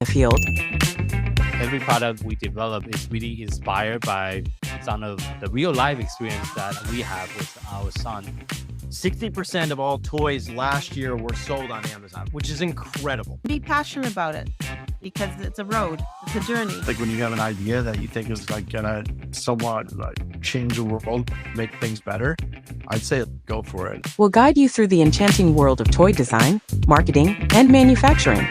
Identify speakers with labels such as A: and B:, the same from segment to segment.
A: the field.
B: Every product we develop is really inspired by some of the real life experience that we have with our son.
C: 60% of all toys last year were sold on Amazon, which is incredible.
D: Be passionate about it because it's a road, it's a journey.
E: Like when you have an idea that you think is like gonna somewhat like change the world, make things better, I'd say go for it.
A: We'll guide you through the enchanting world of toy design, marketing, and manufacturing.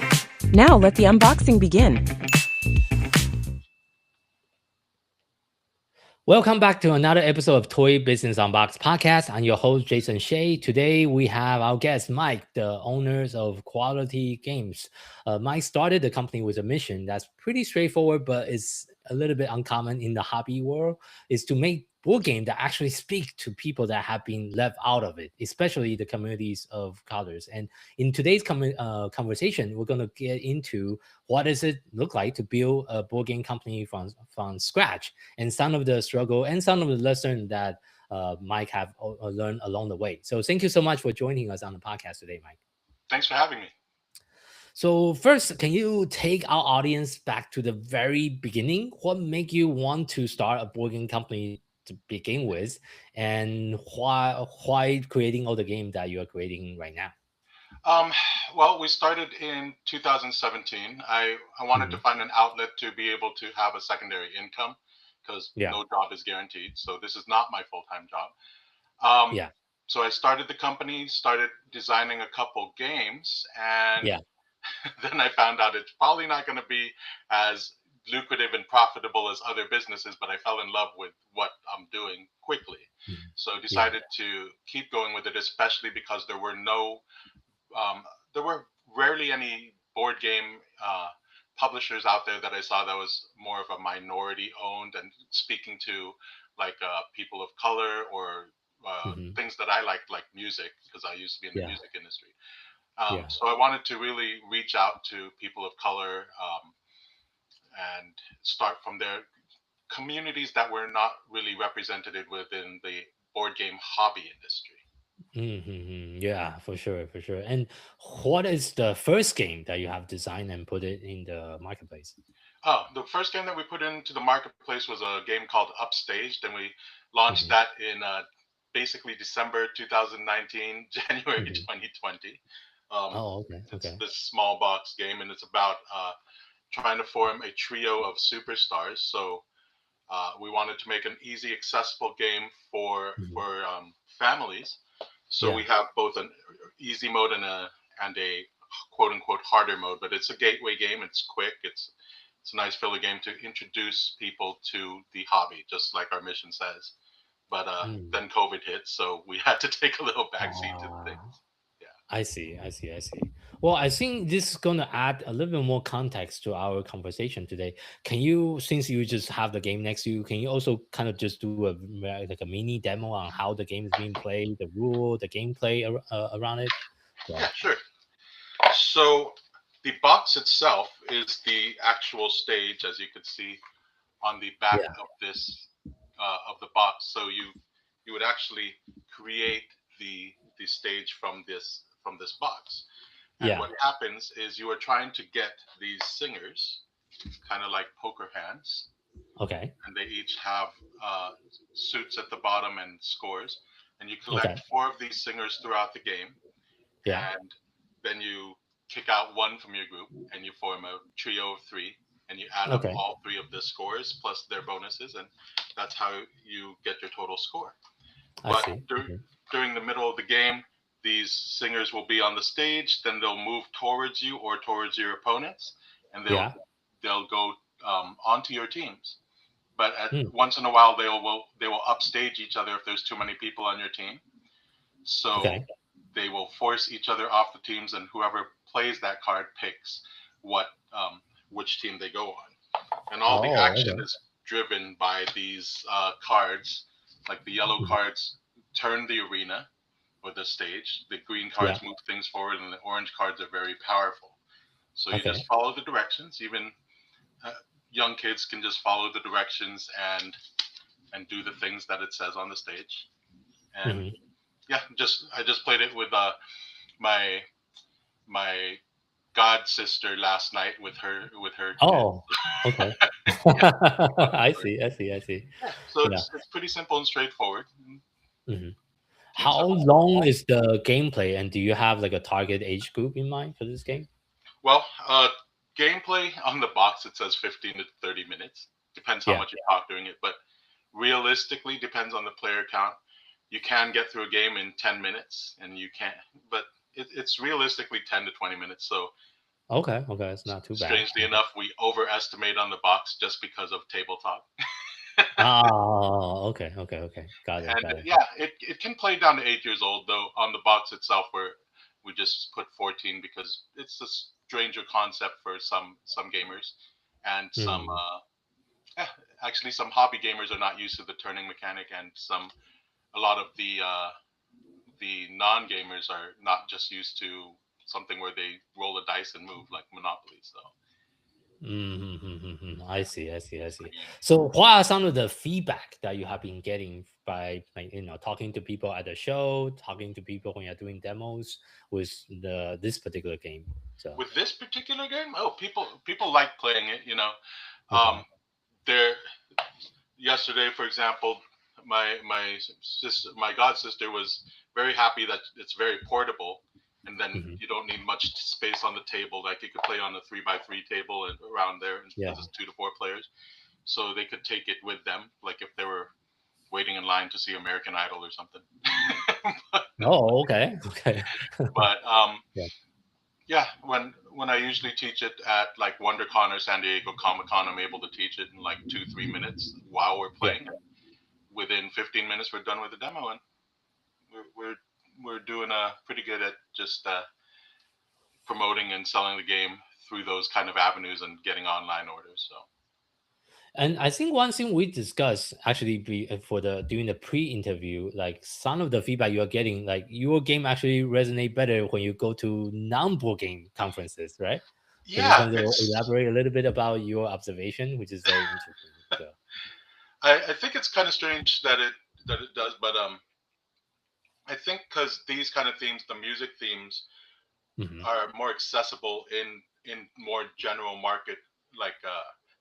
A: Now let the unboxing begin.
B: Welcome back to another episode of Toy Business Unboxed podcast. I'm your host, Jason Shea. Today, we have our guest, Mike, the owners of Koalatie Games. Mike started the company with a mission that's pretty straightforward, but it's a little bit uncommon in the hobby world, is to make board games that actually speak to people that have been left out of it, especially the communities of colors. And in today's conversation, we're going to get into what does it look like to build a board game company from scratch, and some of the struggle and some of the lessons that Mike have learned along the way. So thank you so much for joining us on the podcast today, Mike.
F: Thanks for having me.
B: So first, can you take our audience back to the very beginning? What made you want to start a board game company to begin with, and why creating all the games that you are creating right now?
F: Well, we started in 2017. I wanted to find an outlet to be able to have a secondary income because no job is guaranteed. So this is not my full-time job. So I started the company, started designing a couple games, and then I found out it's probably not going to be as lucrative and profitable as other businesses, but I fell in love with what I'm doing quickly. So I decided to keep going with it, especially because there were rarely any board game publishers out there that I saw that was more of a minority owned and speaking to like people of color or things that I like music, because I used to be in the music industry. So I wanted to really reach out to people of color and start from their communities that were not really represented within the board game hobby industry.
B: Yeah, for sure. And what is the first game that you have designed and put it in the marketplace?
F: Oh, the first game that we put into the marketplace was a game called Upstaged, and we launched that in basically December 2019, January 2020. It's this small box game, and it's about trying to form a trio of superstars. So we wanted to make an easy, accessible game for families. So we have both an easy mode and a quote unquote harder mode, but it's a gateway game. It's quick. It's a nice filler game to introduce people to the hobby, just like our mission says. But then COVID hit, so we had to take a little backseat to things.
B: I see. Well, I think this is going to add a little bit more context to our conversation today. Can you, since you just have the game next to you, can you also kind of just do a mini demo on how the game is being played, the rule, the gameplay around it?
F: Yeah, sure. So the box itself is the actual stage, as you could see on the back of this of the box. So you would actually create the stage from this box. And what happens is you are trying to get these singers, kind of like poker hands.
B: Okay.
F: And they each have suits at the bottom and scores. And you collect 4 of these singers throughout the game. And then you kick out one from your group and you form a trio of 3. And you add up all 3 of the scores plus their bonuses. And that's how you get your total score. But during the middle of the game, these singers will be on the stage, then they'll move towards you or towards your opponents, and they'll go onto your teams. But once in a while, they will upstage each other if there's too many people on your team. So they will force each other off the teams, and whoever plays that card picks which team they go on. And all the action is driven by these cards. Like the yellow cards turn the arena or the stage. The green cards move things forward, and the orange cards are very powerful. So you just follow the directions. Even young kids can just follow the directions and do the things that it says on the stage. And I just played it with my god sister last night with her
B: Oh, okay.
F: yeah.
B: I see.
F: Yeah. So
B: Yeah.
F: it's pretty simple and straightforward.
B: Mhm.
F: Teams
B: How
F: up.
B: long is the gameplay, and do you have like a target age group in mind for this game?
F: Well, gameplay on the box it says 15 to 30 minutes. Depends how
B: Yeah.
F: much you talk during it, but realistically depends on the player count. You can get through a game in 10 minutes, and you can't. But it's realistically 10 to 20 minutes. So
B: Okay. It's not too bad.
F: strangely enough, we overestimate on the box just because of tabletop.
B: Oh, okay. Got it.
F: And yeah, it can play down to 8 years old, though on the box itself where we just put 14 because it's a stranger concept for some gamers, and some
B: Mm.
F: yeah, actually some hobby gamers are not used to the turning mechanic, and a lot of the non-gamers are not just used to something where they roll a dice and move like Monopoly. So
B: I see.
F: pretty unique.
B: So, what are some of the feedback that you have been getting by, like, talking to people at the show, talking to people when you're doing demos with this particular game? So,
F: With this particular game, oh, people like playing it.
B: okay.
F: There yesterday, for example, my god sister was very happy that it's very portable, and then
B: Mhm.
F: you don't need much space on the table. Like you could play on a 3x3 table and around there,
B: Yeah.
F: because it's 2 to 4 players, so they could take it with them, like if they were waiting in line to see American Idol or something.
B: Oh, okay.
F: But
B: Yeah.
F: yeah, when I usually teach it at like WonderCon or San Diego Comic Con, I'm able to teach it in like 2-3 minutes while we're
B: Yeah.
F: playing. Within 15 minutes, we're done with the demo, and we're doing pretty good at just promoting and selling the game through those kind of avenues and getting online orders. So
B: And I think one thing we discussed actually for during the pre-interview, like some of the feedback you are getting, like your game actually resonate better when you go to non-board game conferences, right? Can you
F: yeah,
B: kind of elaborate a little bit about your observation, which is very interesting? So,
F: I think it's kind of strange that it does, but I think because these kind of themes, the music themes,
B: mhm.
F: are more accessible in more general market, like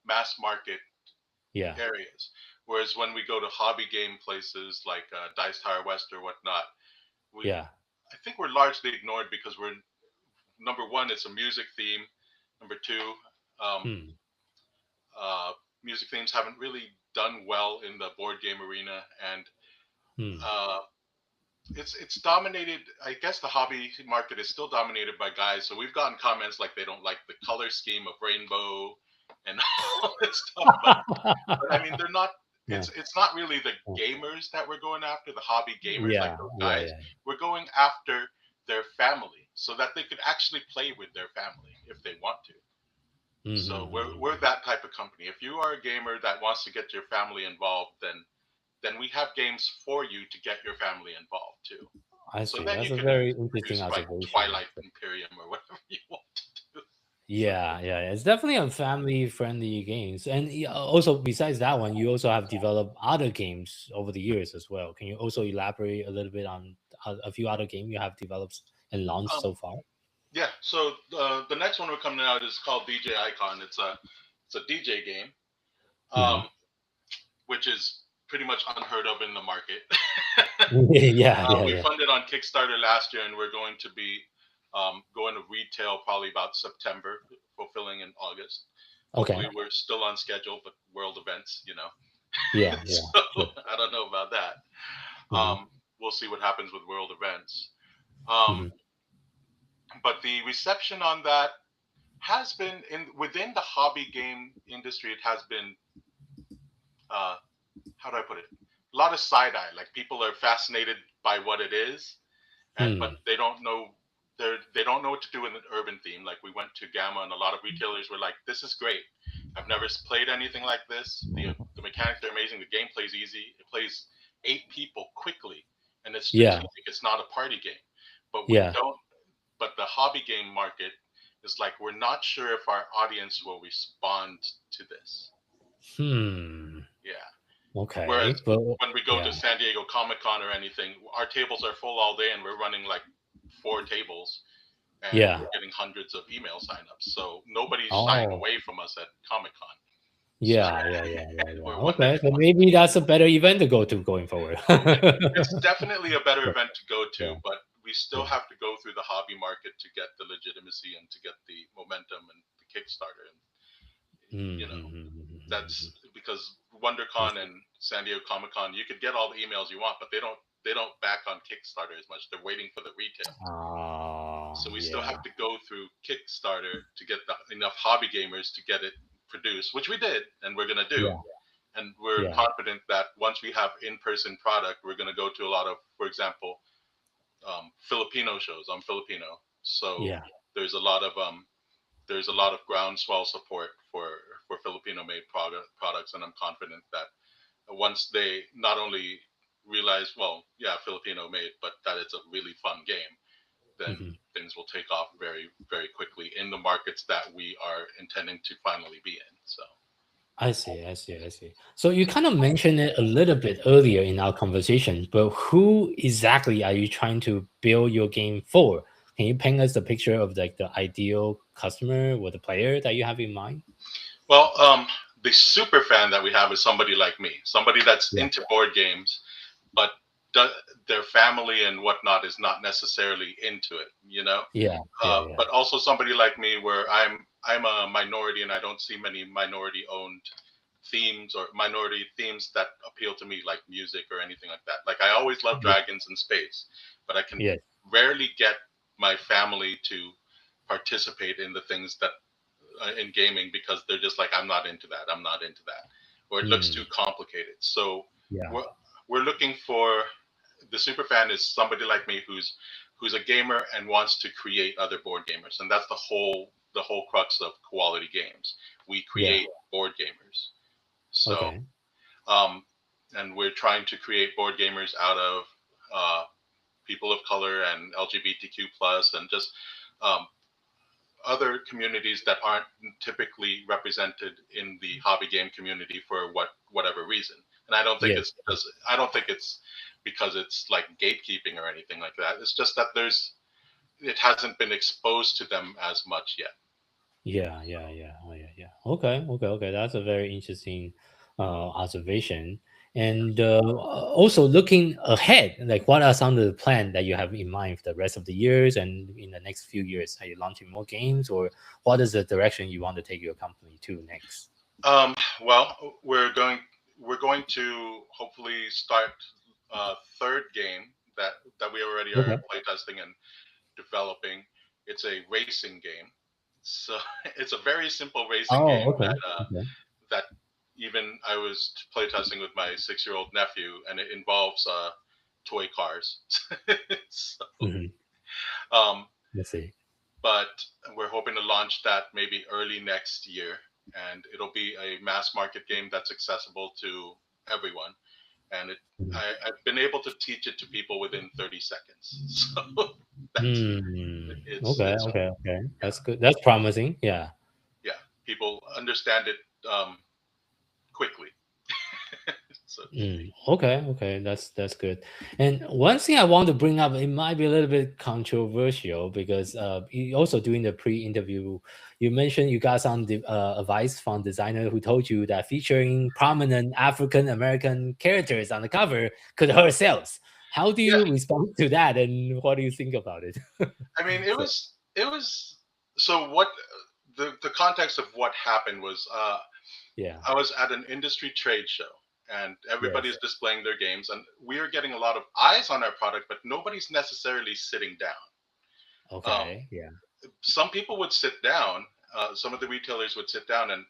F: mass market
B: Yeah,
F: areas. Whereas when we go to hobby game places like Dice Tower West or whatnot, we
B: yeah,
F: I think we're largely ignored because we're number one, it's a music theme. Number two, um,
B: hmm,
F: uh, music themes haven't really done well in the board game arena, and
B: hmm.
F: uh, it's dominated. I guess the hobby market is still dominated by guys. So we've gotten comments like they don't like the color scheme of Rainbow and all this stuff. But I mean, they're not.
B: Yeah,
F: It's not really the gamers that we're going after, the hobby gamers like
B: yeah,
F: those guys. We're going after their family so that they could actually play with their family if they want to. So we're that type of company. If you are a gamer that wants to get your family involved, then we have games for you to get your family involved too.
B: I
F: So
B: see.
F: then
B: That's
F: you
B: a
F: can
B: very interesting
F: produce like
B: observation.
F: Twilight Imperium or whatever you want to do.
B: Yeah, it's definitely a family-friendly games, and also besides that one, you also have developed other games over the years as well. Can you also elaborate a little bit on a few other games you have developed and launched so far?
F: Yeah. So the next one we're coming out is called DJ Icon. It's a DJ game,
B: Mhm.
F: which is pretty much unheard of in the market. We
B: Yeah.
F: funded on Kickstarter last year, and we're going to be going to retail probably about September, fulfilling in August.
B: Okay.
F: Hopefully, we're still on schedule, but world events,
B: Yeah.
F: so
B: Sure.
F: I don't know about that.
B: Mhm.
F: We'll see what happens with world events. Um,
B: Mhm.
F: but the reception on that has been within the hobby game industry. It has been how do I put it? A lot of side eye. Like people are fascinated by what it is, but
B: Hmm.
F: they don't know they don't know what to do in an urban theme. Like we went to Gamma, and a lot of retailers were like, "This is great. I've never played anything like this. The mechanics are amazing. The game plays easy. It plays 8 people quickly, and it's
B: Yeah.
F: strategic. It's not a party game." But we
B: Yeah.
F: don't. But the hobby game market is like we're not sure if our audience will respond to this.
B: Hmm.
F: Yeah. Whereas
B: Okay. But
F: when we go
B: yeah.
F: to San Diego Comic Con or anything, our tables are full all day, and we're running like 4 tables and
B: Yeah.
F: we're getting hundreds of email signups. So nobody's shying
B: Oh.
F: away from us at Comic-Con.
B: Yeah.
F: We're
B: Okay,
F: wondering.
B: so maybe that's a better event to go to going forward.
F: It's definitely a better event to go to,
B: Yeah.
F: but we still have to go through the hobby market to get the legitimacy and to get the momentum and the Kickstarter. And that's because WonderCon and San Diego Comic-Con, you could get all the emails you want, but they don't back on Kickstarter as much. They're waiting for the retail. So we still have to go through Kickstarter to get enough hobby gamers to get it produced, which we did, and we're gonna do. And we're confident that once we have in-person product, we're gonna go to a lot of, for example, Filipino shows. I'm Filipino, so there's a lot of groundswell support for Filipino-made products, and I'm confident that once they not only realize, well, yeah, Filipino-made, but that it's a really fun game, then things will take off very, very quickly in the markets that we are intending to finally be in. So.
B: I see. So you kind of mentioned it a little bit earlier in our conversation, but who exactly are you trying to build your game for? Can you paint us a picture of like the ideal customer or the player that you have in mind?
F: Well, the super fan that we have is somebody like me, somebody that's into board games, but their family and whatnot is not necessarily into it, But also somebody like me, where I'm a minority and I don't see many minority-owned themes or minority themes that appeal to me, like music or anything like that. Like I always love dragons and space, but I can rarely get my family to participate in the things that in gaming, because they're just like, I'm not into that, or it looks too complicated. So we're looking for the super fan is somebody like me who's a gamer and wants to create other board gamers, and that's the whole crux of Koalatie Games. We create board gamers. So and we're trying to create board gamers out of people of color and LGBTQ plus, and just other communities that aren't typically represented in the hobby game community for whatever reason. And I don't think it's because it's like gatekeeping or anything like that. It's just that it hasn't been exposed to them as much yet.
B: Yeah. Okay. That's a very interesting observation. And also looking ahead, like what are some of the plans that you have in mind for the rest of the years and in the next few years? Are you launching more games, or what is the direction you want to take your company to next?
F: Well, we're going to hopefully start a third game that we already are playtesting and developing. It's a racing game. So it's a very simple racing game that even I was playtesting with my 6-year-old nephew, and it involves toy cars. So,
B: Let's see.
F: But we're hoping to launch that maybe early next year, and it'll be a mass market game that's accessible to everyone. And I've been able to teach it to people within 30 seconds. So
B: okay. That's good. That's promising. Yeah.
F: People understand it quickly. So.
B: Okay, that's good. And one thing I want to bring up, it might be a little bit controversial, because you also during the pre-interview, you mentioned you got some advice from designer who told you that featuring prominent African American characters on the cover could hurt sales. How do you respond to that, and what do you think about it?
F: I mean, it was so what the context of what happened was I was at an industry trade show, and everybody's displaying their games, and we are getting a lot of eyes on our product, but nobody's necessarily sitting down. Some people would sit down. Some of the retailers would sit down, and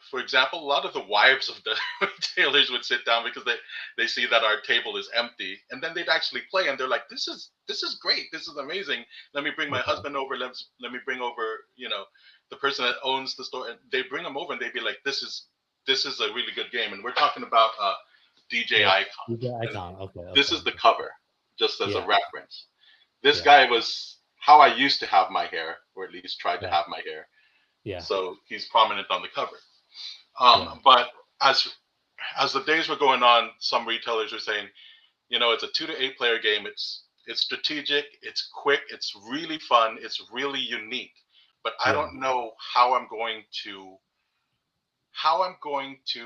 F: for example, a lot of the wives of the retailers would sit down because they see that our table is empty, and then they'd actually play, and they're like, this is great, this is amazing. Let me bring my husband over. Let me bring over the person that owns the store, and they bring them over, and they'd be like, this is a really good game. And we're talking about DJ Icon.
B: DJ Icon. Okay.
F: This is the cover, just as a reference. This guy was how I used to have my hair, or at least tried to have my hair. So he's prominent on the cover. But as the days were going on, some retailers were saying, it's a 2 to 8 player game. It's It's strategic, it's quick, it's really fun, it's really unique. But I don't know how I'm going to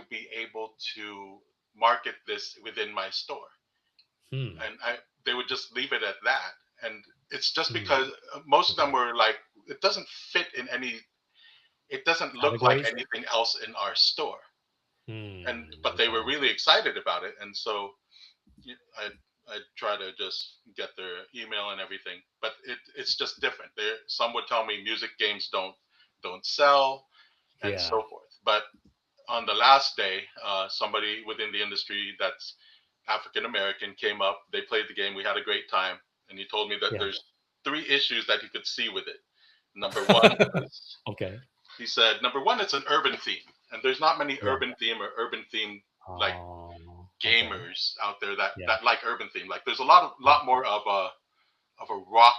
F: be able to market this within my store. And they would just leave it at that. And it's just because most of them were like, it doesn't fit in any, it doesn't look like
B: Categories?
F: anything else in our store. But they were
B: Okay.
F: really excited about it. And so I try to just get their email and everything, but it's just different. There, some would tell me music games don't sell and
B: Yeah.
F: so forth. But on the last day, somebody within the industry that's African American came up. They played the game. We had a great time, and he told me that
B: Yeah.
F: there's 3 issues that he could see with it. Number one,
B: Okay.
F: he said, number one, it's an urban theme, and there's not many
B: Yeah.
F: urban theme or urban theme like
B: Okay.
F: gamers out there that
B: Yeah.
F: that like urban theme. Like there's a lot more of a rock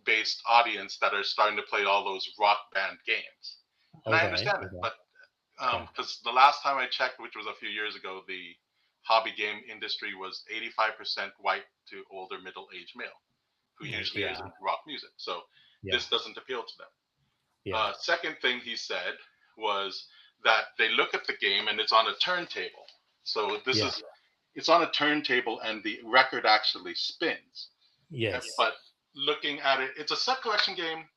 F: based audience that are starting to play all those rock band games, and I
B: Okay.
F: understand it.
B: Okay.
F: But
B: Yeah.
F: because the last time I checked, which was a few years ago, the hobby game industry was 85% white to older middle aged male, who usually is
B: Yeah.
F: into rock music. So
B: Yeah.
F: this doesn't appeal to them.
B: Yeah.
F: Second thing he said was that they look at the game and it's on a turntable. So this
B: Yeah.
F: is it's on a turntable and the record actually spins.
B: Yes.
F: But looking at it, it's a set collection game.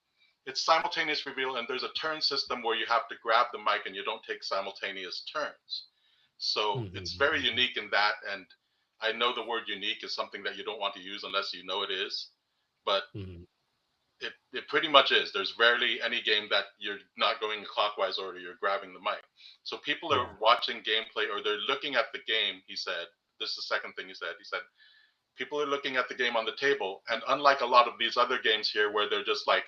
F: It's simultaneous reveal, and there's a turn system where you have to grab the mic and you don't take simultaneous turns. So it's very unique in that. And I know the word unique is something that you don't want to use unless you know it is, but it pretty much is. There's rarely any game that you're not going in clockwise order, you're grabbing the mic. So people are watching gameplay or they're looking at the game, he said. This is the second thing he said. He said, people are looking at the game on the table. And unlike a lot of these other games here where they're just like,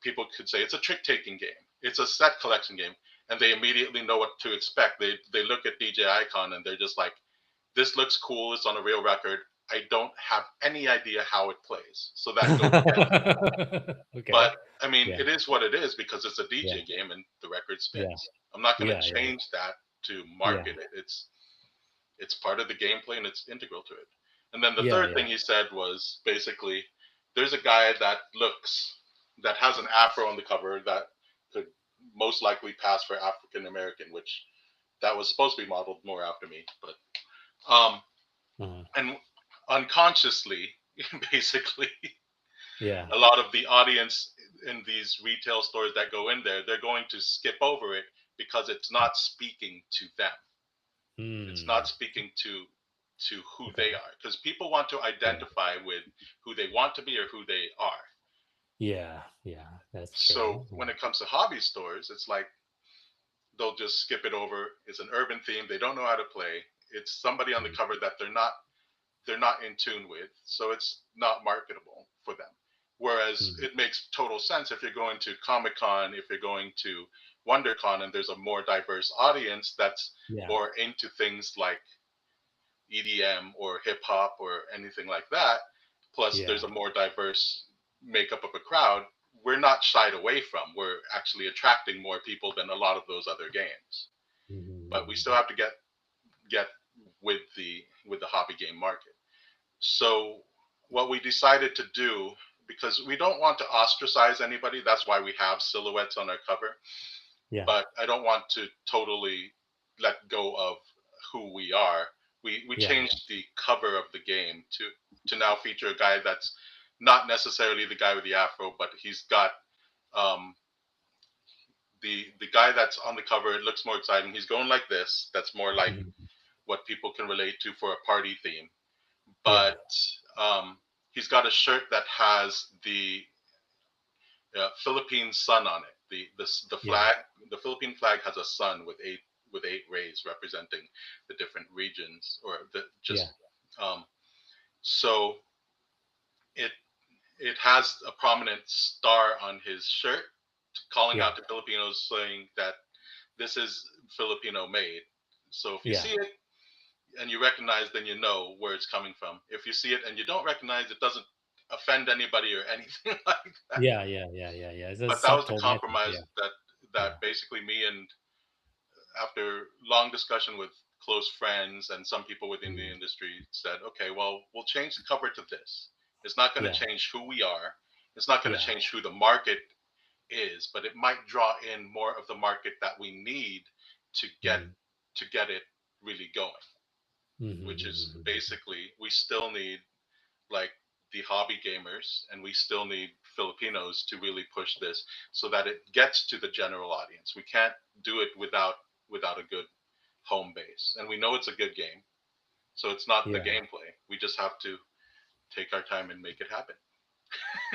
F: people could say it's a trick taking game, it's a set collection game, and they immediately know what to expect. They look at DJ Icon and they're just like, this looks cool, it's on a real record. I don't have any idea how it plays. So that goes again.
B: Okay.
F: But I mean,
B: Yeah.
F: it is what it is because it's a DJ game and the record spins. I'm not going to change that to market it. It's part of the gameplay and it's integral to it. And then the third thing he said was basically, there's a guy that has an afro on the cover that could most likely pass for African American, which that was supposed to be modeled more after me, but and unconsciously, basically, a lot of the audience in these retail stores that go in there, they're going to skip over it because it's not speaking to them. It's not speaking to who they are, because people want to identify with who they want to be or who they are.
B: Yeah, that's true.
F: So when it comes to hobby stores, it's like they'll just skip it over. It's an urban theme. They don't know how to play. It's somebody on the cover that they're not in tune with, so it's not marketable for them. Whereas it makes total sense if you're going to Comic-Con, if you're going to WonderCon, and there's a more diverse audience that's more into things like EDM or hip hop or anything like that. Plus, there's a more diverse makeup of a crowd. We're not shied away from. We're actually attracting more people than a lot of those other games. But we still have to get with the hobby game market. So what we decided to do, because we don't want to ostracize anybody, that's why we have silhouettes on our cover. But I don't want to totally let go of who we are. We changed the cover of the game to now feature a guy that's not necessarily the guy with the afro, but he's got the guy that's on the cover. It looks more exciting. He's going like this. That's more like what people can relate to for a party theme. But he's got a shirt that has the Philippine sun on it. The flag, the Philippine flag has a sun with eight rays representing the different regions, or so it has a prominent star on his shirt, calling out to Filipinos, saying that this is Filipino made. So if you see it and you recognize, then you know where it's coming from. If you see it and you don't recognize, it doesn't offend anybody or anything like that.
B: Yeah.
F: But that was the compromise that basically me, and after long discussion with close friends and some people within the industry, said, okay, well, we'll change the cover to this. It's not going to change who we are. It's not going to change who the market is, but it might draw in more of the market that we need to get it really going, which is basically we still need like the hobby gamers, and we still need Filipinos to really push this so that it gets to the general audience. We can't do it without a good home base, and we know it's a good game, so it's not the gameplay. We just have to take our time and make it happen.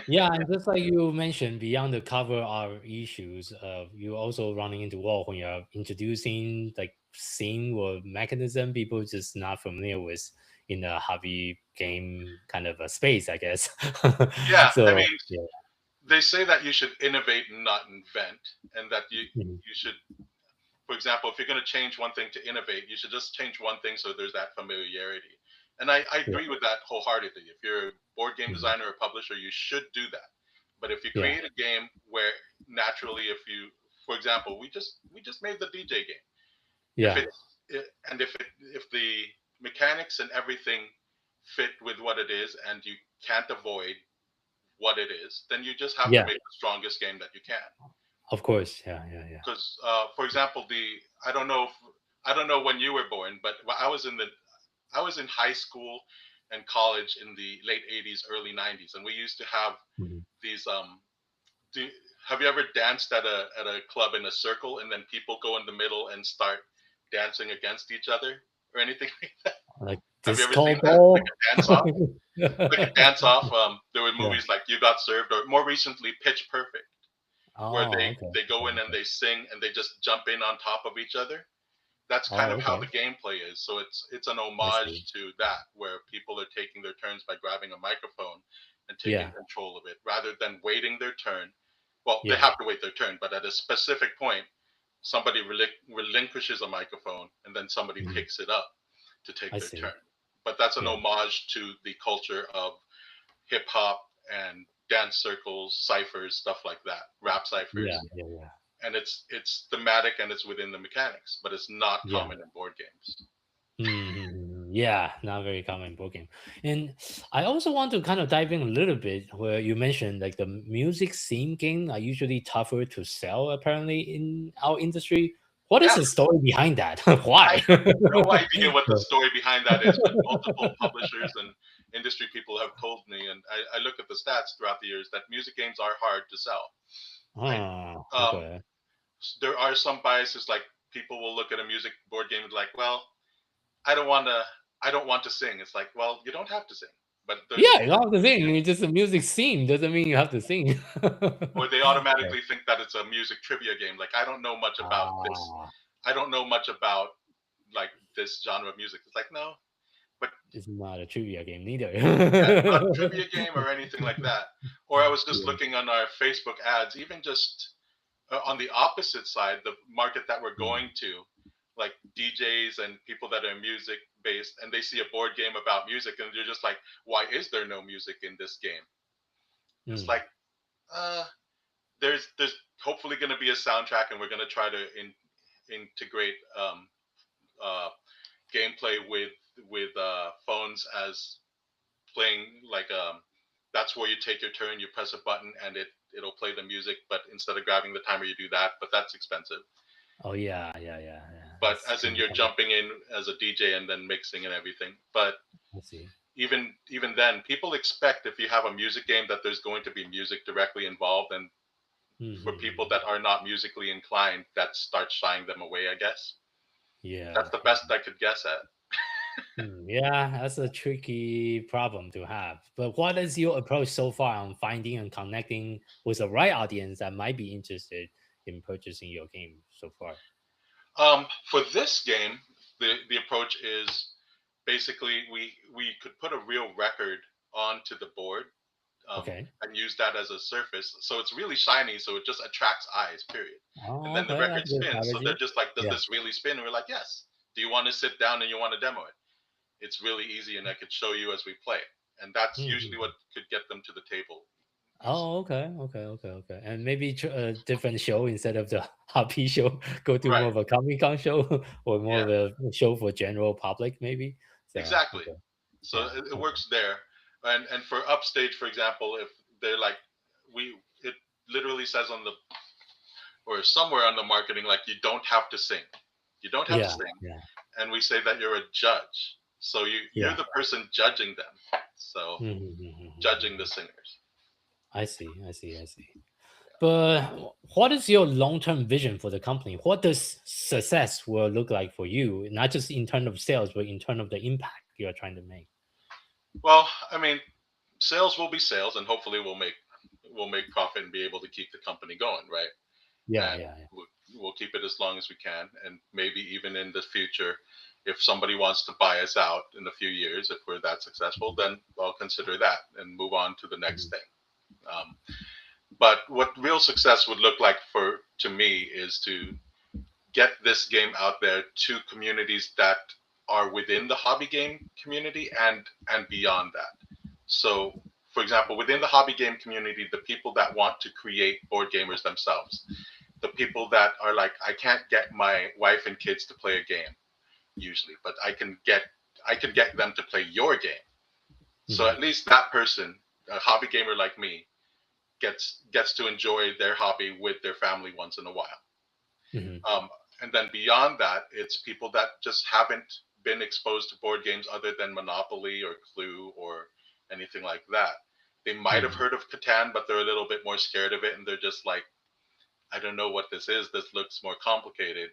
B: Yeah, and just like you mentioned, beyond the cover art issues, you also running into wall when you're introducing like scene or mechanism people just not familiar with in a hobby game kind of a space, I guess.
F: Yeah,
B: so,
F: I mean, they say that you should innovate and not invent, and that you should, for example, if you're going to change one thing to innovate, you should just change one thing so there's that familiarity. And I agree with that wholeheartedly. If you're a board game designer or publisher, you should do that. But if you create a game where naturally, if you, for example, we just made the DJ game.
B: Yeah.
F: If the mechanics and everything fit with what it is, and you can't avoid what it is, then you just have to make the strongest game that you can.
B: Of course, yeah.
F: Because, for example, I don't know when you were born, but I was in high school and college in the late 80s, early 90s, and we used to have these. Have you ever danced at a club in a circle, and then people go in the middle and start dancing against each other or anything like that?
B: Like
F: have you ever seen that? Like a dance off? Like a dance off. There were movies like You Got Served, or more recently, Pitch Perfect, where they go in and they sing and they just jump in on top of each other. That's kind of how the gameplay is. So it's an homage to that, where people are taking their turns by grabbing a microphone and taking control of it, rather than waiting their turn. Well, they have to wait their turn, but at a specific point, somebody relinquishes a microphone, and then somebody picks it up to take their turn. But that's an homage to the culture of hip hop and dance circles, ciphers, stuff like that, rap ciphers.
B: Yeah.
F: And it's thematic and it's within the mechanics, but it's not common in board games.
B: Yeah, not very common in board game. And I also want to kind of dive in a little bit where you mentioned like the music theme game are usually tougher to sell apparently in our industry. What is the story behind that? Why?
F: I have no idea what the story behind that is, but multiple publishers and industry people have told me, and I look at the stats throughout the years, that music games are hard to sell.
B: Okay.
F: There are some biases, like people will look at a music board game and like, well, I don't want to sing. It's like, well, you don't have to sing. But
B: you don't have to sing. It's just a music theme. Doesn't mean you have to sing.
F: Or they automatically think that it's a music trivia game. Like, I don't know much about this. I don't know much about like this genre of music. It's like, no, but
B: it's not a trivia game neither.
F: Not a trivia game or anything like that. Or I was just looking on our Facebook ads, even just on the opposite side, the market that we're going to, like DJs and people that are music based, and they see a board game about music, and they're just like, why is there no music in this game? It's like, there's hopefully going to be a soundtrack, and we're going to try to integrate gameplay with phones as playing, like that's where you take your turn, you press a button, and it'll play the music, but instead of grabbing the timer, you do that, but that's expensive.
B: Oh yeah.
F: But as in, you're jumping in as a DJ and then mixing and everything. But
B: I see.
F: Even then, people expect, if you have a music game, that there's going to be music directly involved, and for people that are not musically inclined, that starts shying them away, I guess.
B: Yeah,
F: that's the best I could guess at.
B: Yeah, that's a tricky problem to have. But what is your approach so far on finding and connecting with the right audience that might be interested in purchasing your game so far?
F: For this game, the approach is basically we could put a real record onto the board, and use that as a surface. So it's really shiny, so it just attracts eyes, period. And then the record spins. So they're just like, does this really spin? And we're like, yes. Do you want to sit down and you want to demo it? It's really easy, and I could show you as we play. And that's usually what could get them to the table.
B: Oh, okay. And maybe a different show instead of the hobby show. Go to more of a Comic-Con show or more of a show for general public, maybe.
F: So, exactly. So it works there. And for upstage, for example, if they're like, it literally says on the, or somewhere on the marketing, like, you don't have to sing. You don't have to
B: Yeah,
F: sing.
B: yeah,
F: And we say that you're a judge. So you're
B: yeah.
F: the person judging them. So judging the singers.
B: I see, I see, I see. But what is your long-term vision for the company? What does success will look like for you, not just in terms of sales, but in terms of the impact you are trying to make?
F: Well, I mean, sales will be sales, and hopefully we'll make profit and be able to keep the company going, right?
B: Yeah,
F: And
B: yeah, yeah.
F: we'll keep it as long as we can, and maybe even in the future, if somebody wants to buy us out in a few years, if we're that successful, then I'll consider that and move on to the next thing. But what real success would look like to me is to get this game out there to communities that are within the hobby game community and beyond that. So, for example, within the hobby game community, the people that want to create board gamers themselves, the people that are like, I can't get my wife and kids to play a game usually, but I can get them to play your game. So at least that person, a hobby gamer like me, gets to enjoy their hobby with their family once in a while. And then beyond that, it's people that just haven't been exposed to board games other than Monopoly or Clue or anything like that. They might have heard of Catan, but they're a little bit more scared of it, and they're just like, I don't know what this is. This looks more complicated.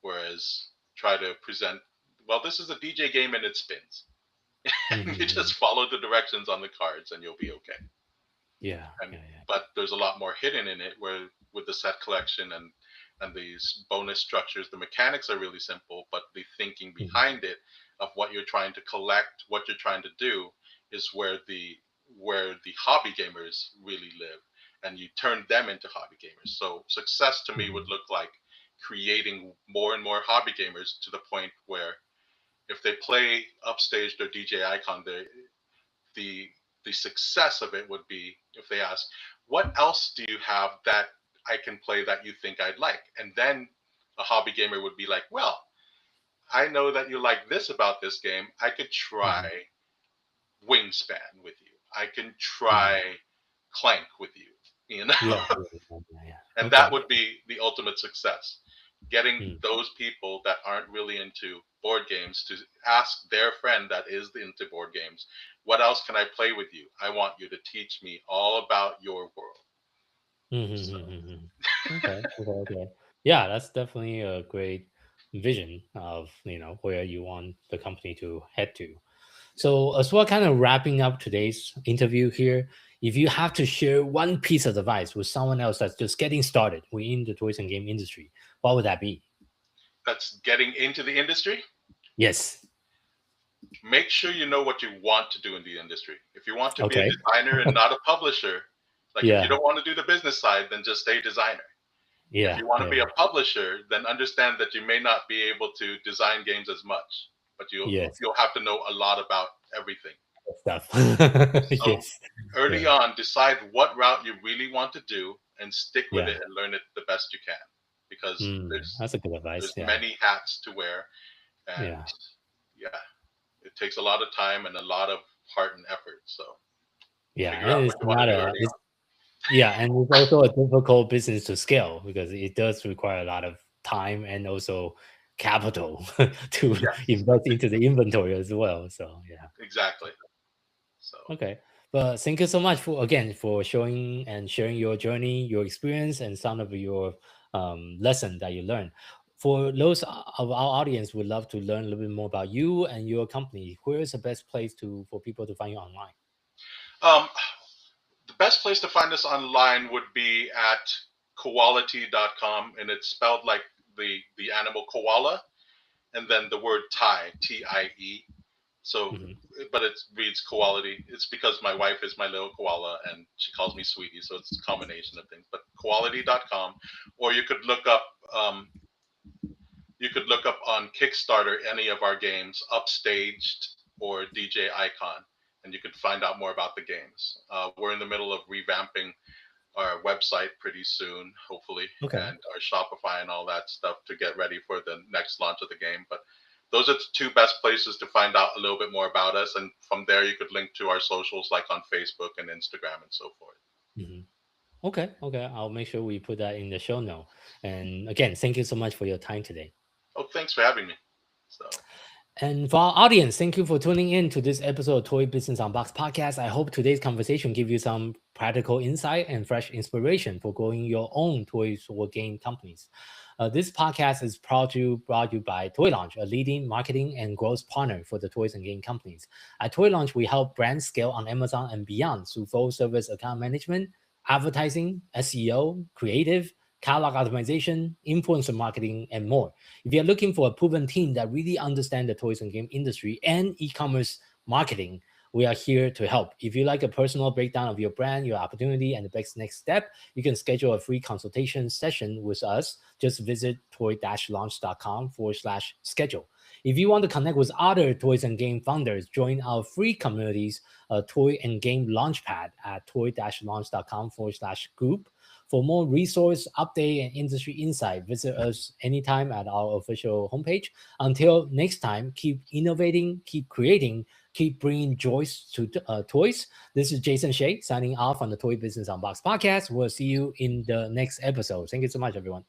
F: Whereas try to present, well, this is a DJ game and it spins. You just follow the directions on the cards and you'll be okay.
B: Yeah,
F: And,
B: yeah, yeah.
F: But there's a lot more hidden in it, where with the set collection and these bonus structures, the mechanics are really simple, but the thinking behind it of what you're trying to collect, what you're trying to do, is where the hobby gamers really live, and you turn them into hobby gamers. So success to me would look like creating more and more hobby gamers to the point where if they play Upstaged or DJ Icon, the success of it would be if they ask, what else do you have that I can play that you think I'd like? And then a hobby gamer would be like, well, I know that you like this about this game. I could try Wingspan with you. I can try Clank with you, you know?
B: Yeah, yeah.
F: And
B: Okay.
F: that would be the ultimate success. Getting those people that aren't really into board games to ask their friend that is into board games, what else can I play with you? I want you to teach me all about your world.
B: Okay. Yeah, that's definitely a great vision of where you want the company to head to. So as we're kind of wrapping up today's interview here, if you have to share one piece of advice with someone else that's just getting started within the toys and game industry, what would that be?
F: That's getting into the industry.
B: Yes.
F: Make sure you know what you want to do in the industry. If you want to be a
B: Okay.
F: designer and not a publisher, like if you don't want to do the business side, then just stay designer.
B: Yeah.
F: If you want to be a publisher, then understand that you may not be able to design games as much, but you'll have to know a lot about everything.
B: Stuff.
F: So
B: Yes.
F: early on, decide what route you really want to do and stick with it and learn it the best you can, because
B: that's a good advice.
F: there's many hats to wear, and it takes a lot of time and a lot of heart and effort. So
B: and it's not and it's also a difficult business to scale because it does require a lot of time and also capital to invest into the inventory as well. So
F: exactly. So
B: okay, but thank you so much for showing and sharing your journey, your experience, and some of your lesson that you learned. For those of our audience would love to learn a little bit more about you and your company, where is the best place for people to find you online?
F: The best place to find us online would be at koalatie.com, and it's spelled like the animal koala, and then the word tie, Tie. So, but it reads Koalatie. It's because my wife is my little koala, and she calls me Sweetie, so it's a combination of things. But koalatie.com, or you could look up on Kickstarter any of our games, Upstaged or DJ Icon, and you could find out more about the games. We're in the middle of revamping our website pretty soon, hopefully, and our Shopify and all that stuff to get ready for the next launch of the game. But those are the two best places to find out a little bit more about us. And from there, you could link to our socials like on Facebook and Instagram and so forth.
B: Okay. I'll make sure we put that in the show note. And again, thank you so much for your time today.
F: Oh, thanks for having me.
B: And for our audience, thank you for tuning in to this episode of Toy Business Unboxed podcast. I hope today's conversation give you some practical insight and fresh inspiration for growing your own toys or game companies. This podcast is brought to you by Toy Launch, a leading marketing and growth partner for the toys and game companies. At Toy Launch, we help brands scale on Amazon and beyond through full service account management, advertising, SEO, creative, catalog optimization, influencer marketing, and more. If you're looking for a proven team that really understands the toys and game industry and e-commerce marketing, we are here to help. If you like a personal breakdown of your brand, your opportunity, and the best next step, you can schedule a free consultation session with us. Just visit toy-launch.com/schedule. If you want to connect with other toys and game founders, join our free communities, Toy and Game Launchpad at toy-launch.com/group. For more resource update and industry insight, visit us anytime at our official homepage. Until next time, keep innovating, keep creating, keep bringing joy to toys. This is Jason Shea signing off on the Toy Business Unboxed podcast. We'll see you in the next episode. Thank you so much, everyone.